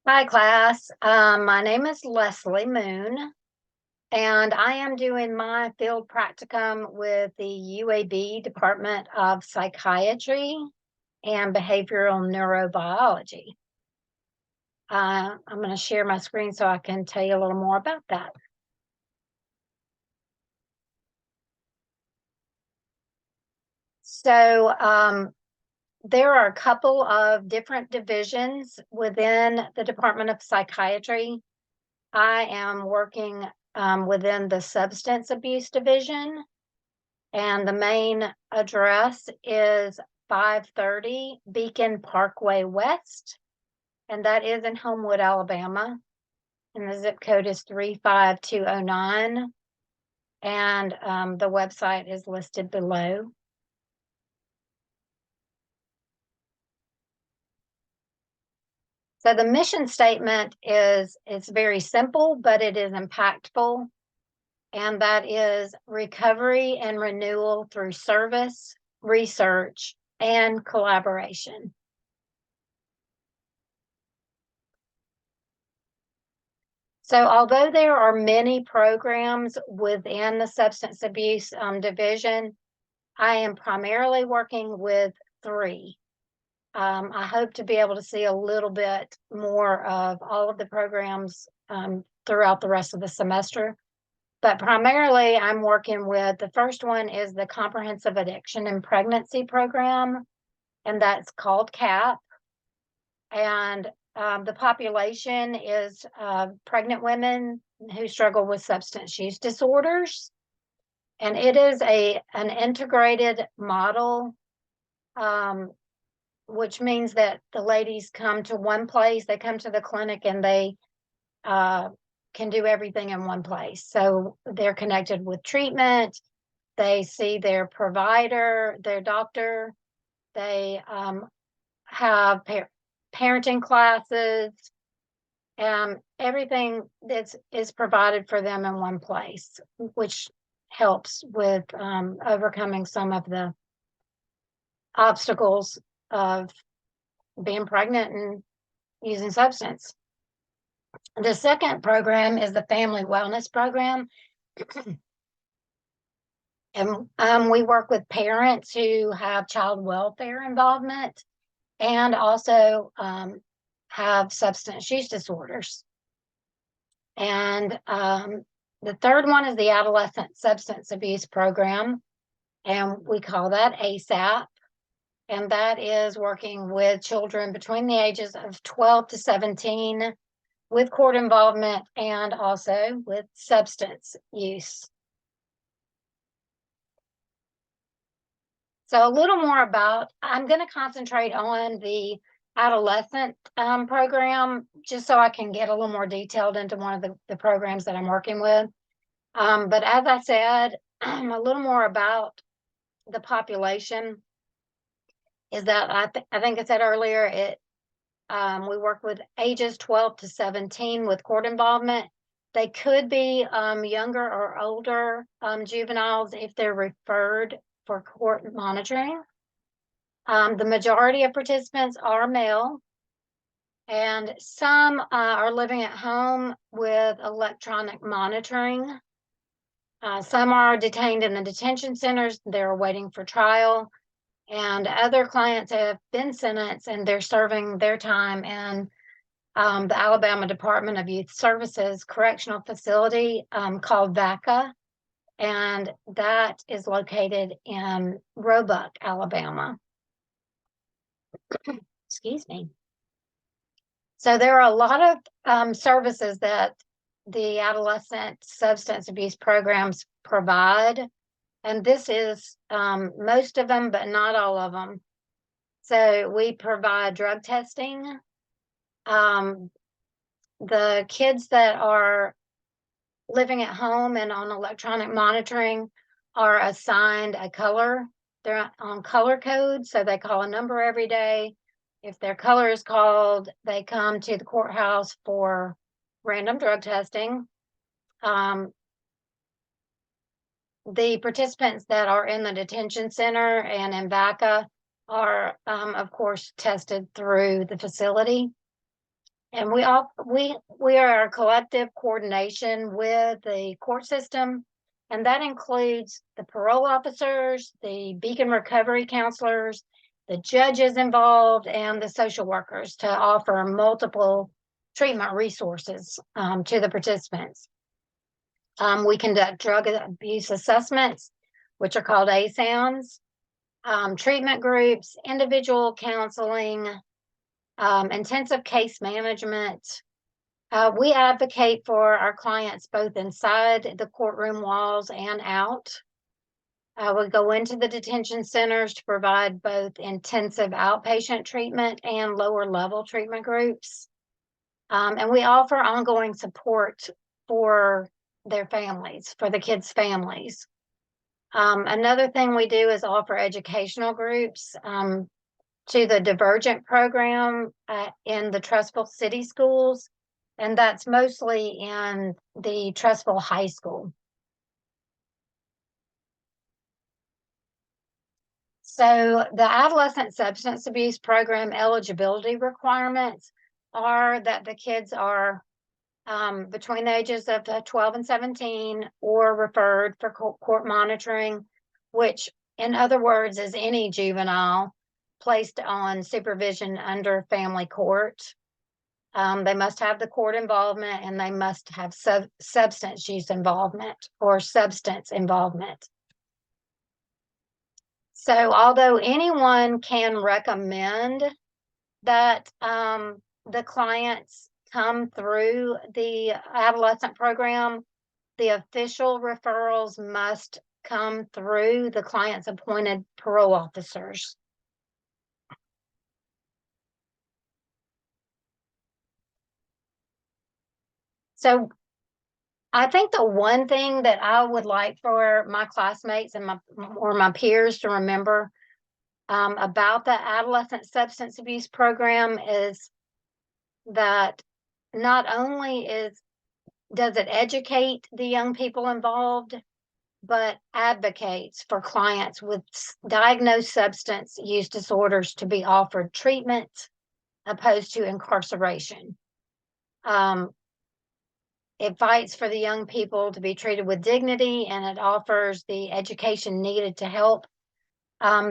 Hi, class. My name is Leslie Moon, and I am doing my field practicum with the UAB Department of Psychiatry and Behavioral Neurobiology. I'm going to share my screen so I can tell you a little more about that. So, there are a couple of different divisions within the Department of Psychiatry. I am working within the Substance Abuse Division, and the main address is 530 Beacon Parkway West, and that is in Homewood, Alabama. And the zip code is 35209, and the website is listed below. So the mission statement is it's very simple, but it is impactful. And that is recovery and renewal through service, research, and collaboration. So although there are many programs within the substance abuse division, I am primarily working with three. I hope to be able to see a little bit more of all of the programs throughout the rest of the semester. But primarily, I'm working with the first one is the Comprehensive Addiction and Pregnancy Program, and that's called CAP. And the population is pregnant women who struggle with substance use disorders. And it is an integrated model, which means that the ladies come to one place, they come to the clinic, and they can do everything in one place. So they're connected with treatment, they see their provider, their doctor, they have parenting classes, everything is provided for them in one place, which helps with overcoming some of the obstacles of being pregnant and using substance. The second program is the Family Wellness Program. And we work with parents who have child welfare involvement and also have substance use disorders. And the third one is the Adolescent Substance Abuse Program, and we call that ASAP. And that is working with children between the ages of 12 to 17 with court involvement and also with substance use. So a little more about, I'm going to concentrate on the adolescent program, just so I can get a little more detailed into one of the programs that I'm working with. But as I said, a little more about the population is that I think I said earlier, we work with ages 12 to 17 with court involvement. They could be younger or older juveniles if they're referred for court monitoring. The majority of participants are male, and some are living at home with electronic monitoring. Some are detained in the detention centers. They're waiting for trial. And other clients have been sentenced and they're serving their time in the Alabama Department of Youth Services correctional facility called VACA, and that is located in Roebuck, Alabama. Excuse me. So there are a lot of services that the adolescent substance abuse programs provide, and this is most of them, but not all of them. So we provide drug testing. The kids that are living at home and on electronic monitoring are assigned a color. They're on color code, so they call a number every day. If their color is called, they come to the courthouse for random drug testing. The participants that are in the detention center and in VACA are, of course, tested through the facility. And we are a collective coordination with the court system, and that includes the parole officers, the Beacon recovery counselors, the judges involved, and the social workers to offer multiple treatment resources to the participants. We conduct drug abuse assessments, which are called ASAMs, treatment groups, individual counseling, intensive case management. We advocate for our clients both inside the courtroom walls and out. We go into the detention centers to provide both intensive outpatient treatment and lower level treatment groups. And we offer ongoing support for their families, for the kids' families. Another thing we do is offer educational groups to the Divergent program in the Trussville City Schools, and that's mostly in the Trussville High School. So the adolescent substance abuse program eligibility requirements are that the kids are between the ages of 12 and 17 or referred for court monitoring, which in other words is any juvenile placed on supervision under family court. They must have the court involvement, and they must have substance use involvement or substance involvement. So although anyone can recommend that the clients come through the adolescent program, the official referrals must come through the client's appointed parole officers. So I think the one thing that I would like for my classmates and my peers to remember about the adolescent substance abuse program is that not only does it educate the young people involved, but advocates for clients with diagnosed substance use disorders to be offered treatment opposed to incarceration. It fights for the young people to be treated with dignity, and it offers the education needed to help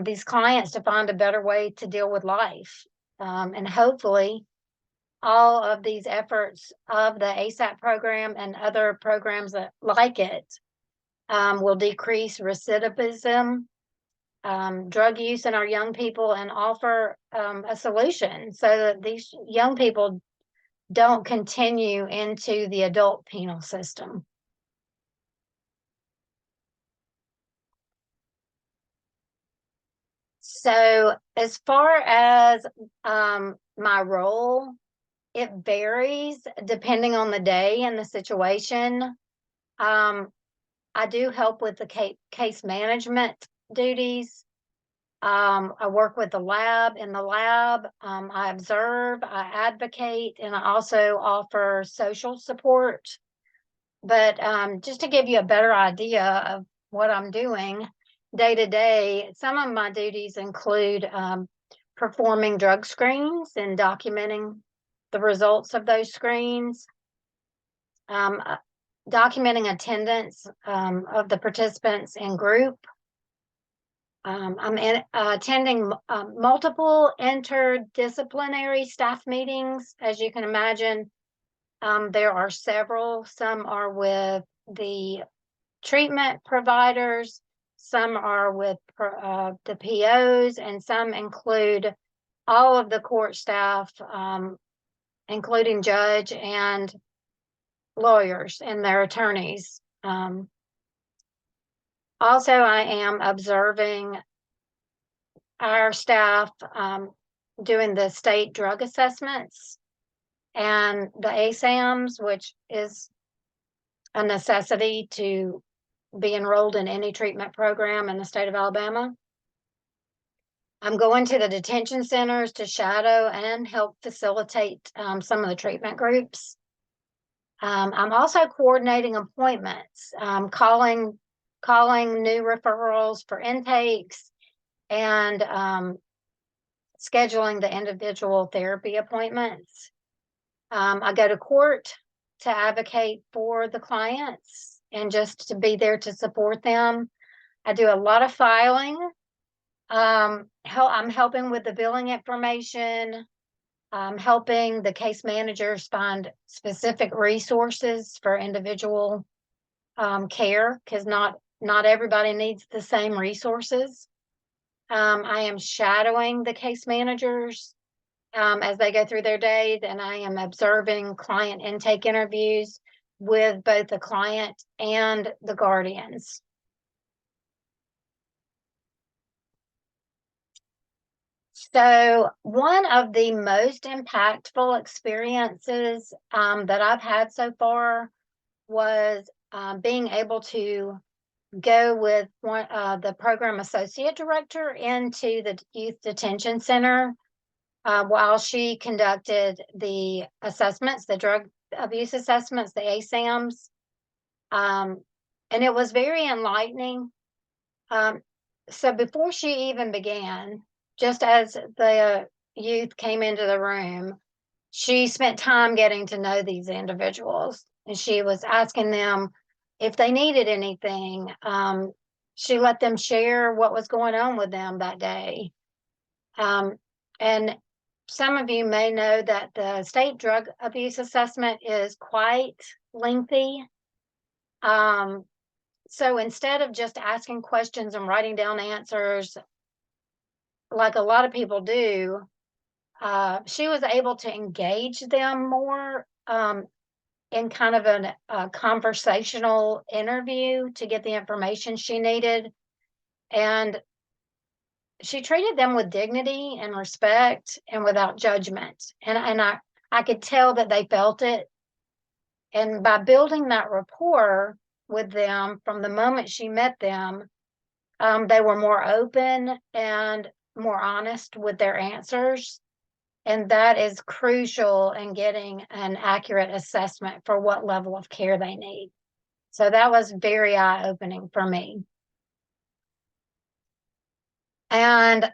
these clients to find a better way to deal with life. And hopefully all of these efforts of the ASAP program and other programs that like it will decrease recidivism, drug use in our young people, and offer a solution so that these young people don't continue into the adult penal system. So as far as my role, it varies depending on the day and the situation. I do help with the case management duties. I work with the lab. In the lab, I observe, I advocate, and I also offer social support. But just to give you a better idea of what I'm doing day to day, some of my duties include performing drug screens and documenting the results of those screens, documenting attendance of the participants in group. I'm attending multiple interdisciplinary staff meetings. As you can imagine, there are several. Some are with the treatment providers, some are with the POs, and some include all of the court staff, including judge and lawyers and their attorneys. Also, I am observing our staff doing the state drug assessments and the ASAMs, which is a necessity to be enrolled in any treatment program in the state of Alabama. I'm going to the detention centers to shadow and help facilitate some of the treatment groups. I'm also coordinating appointments, calling new referrals for intakes, and scheduling the individual therapy appointments. I go to court to advocate for the clients and just to be there to support them. I do a lot of filing. I'm helping with the billing information. I'm helping the case managers find specific resources for individual care, because not everybody needs the same resources. I am shadowing the case managers as they go through their days, and I am observing client intake interviews with both the client and the guardians. So one of the most impactful experiences that I've had so far was being able to go with the program associate director into the youth detention center while she conducted the assessments, the drug abuse assessments, the ASAMs. And it was very enlightening. So before she even began, just as the youth came into the room, she spent time getting to know these individuals, and she was asking them if they needed anything. She let them share what was going on with them that day. And some of you may know that the state drug abuse assessment is quite lengthy. So instead of just asking questions and writing down answers like a lot of people do, she was able to engage them more in kind of a conversational interview to get the information she needed. And she treated them with dignity and respect and without judgment. And I could tell that they felt it. And by building that rapport with them from the moment she met them, they were more open and more honest with their answers. And that is crucial in getting an accurate assessment for what level of care they need. So that was very eye-opening for me. And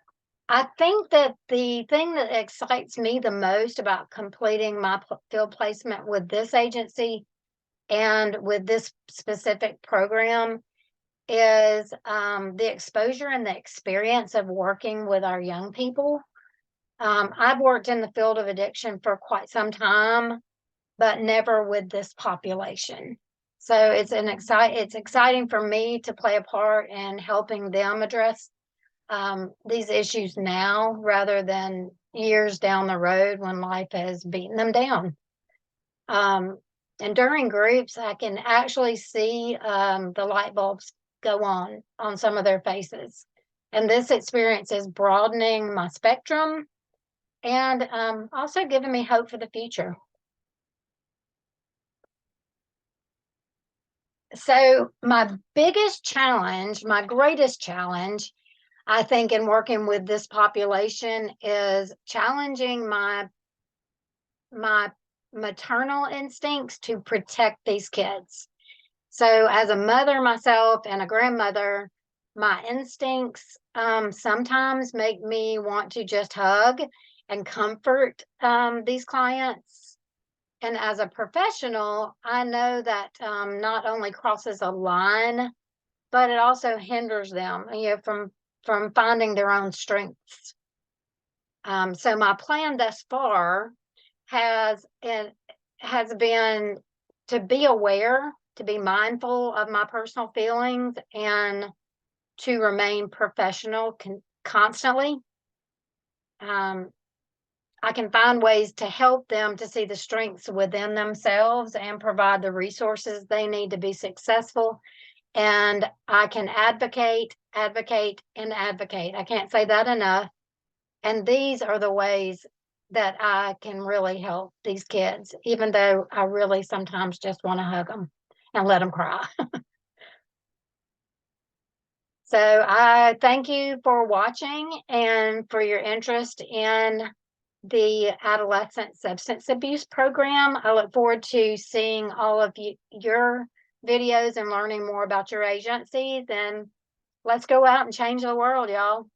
I think that the thing that excites me the most about completing my field placement with this agency and with this specific program is the exposure and the experience of working with our young people. I've worked in the field of addiction for quite some time, but never with this population. So it's exciting for me to play a part in helping them address these issues now rather than years down the road when life has beaten them down. And during groups, I can actually see the light bulbs go on some of their faces. And this experience is broadening my spectrum and also giving me hope for the future. So my biggest challenge, my greatest challenge, I think, in working with this population is challenging my maternal instincts to protect these kids. So as a mother myself and a grandmother, my instincts sometimes make me want to just hug and comfort these clients. And as a professional, I know that not only crosses a line, but it also hinders them, from finding their own strengths. So my plan thus far has been to be aware, to be mindful of my personal feelings, and to remain professional constantly. I can find ways to help them to see the strengths within themselves and provide the resources they need to be successful. And I can advocate, and advocate. I can't say that enough. And these are the ways that I can really help these kids, even though I really sometimes just want to hug them and let them cry. So I thank you for watching and for your interest in the Adolescent Substance Abuse Program. I look forward to seeing all of your videos and learning more about your agencies. And let's go out and change the world, y'all.